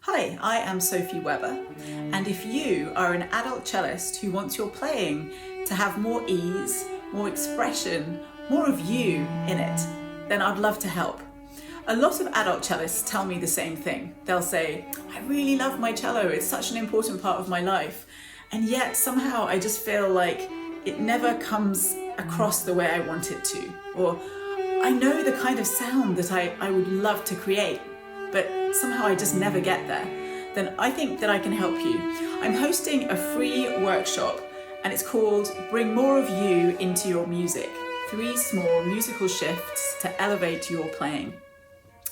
Hi, I am Sophie Weber, and if you are an adult cellist who wants your playing to have more ease, more expression, more of you in it, then I'd love to help. A lot of adult cellists tell me the same thing. They'll say, I really love my cello, it's such an important part of my life, and yet somehow I just feel like it never comes across the way I want it to, or I know the kind of sound that I would love to create, but somehow I just never get there. Then I think that I can help you. I'm hosting a free workshop and it's called Bring More of You into Your Music. 3 small musical shifts to elevate your playing.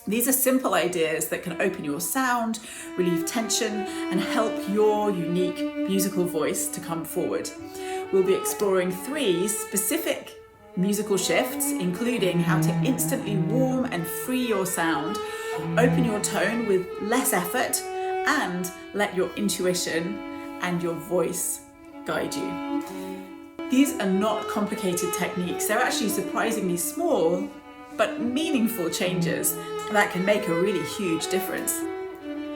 These are simple ideas that can open your sound, relieve tension, and help your unique musical voice to come forward. We'll be exploring 3 specific musical shifts, including how to instantly warm and free your sound, open your tone with less effort, and let your intuition and your voice guide you. These are not complicated techniques. They're actually surprisingly small, but meaningful changes that can make a really huge difference.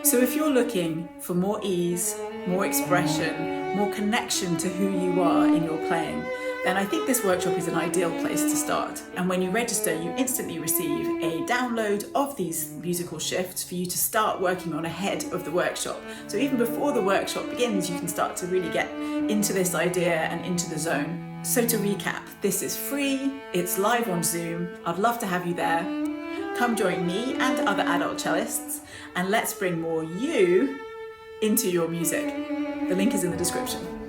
So if you're looking for more ease, more expression, more connection to who you are in your playing, then I think this workshop is an ideal place to start. And when you register, you instantly receive a download of these musical shifts for you to start working on ahead of the workshop. So even before the workshop begins, you can start to really get into this idea and into the zone. So to recap, this is free, it's live on Zoom. I'd love to have you there. Come join me and other adult cellists, and let's bring more you into your music. The link is in the description.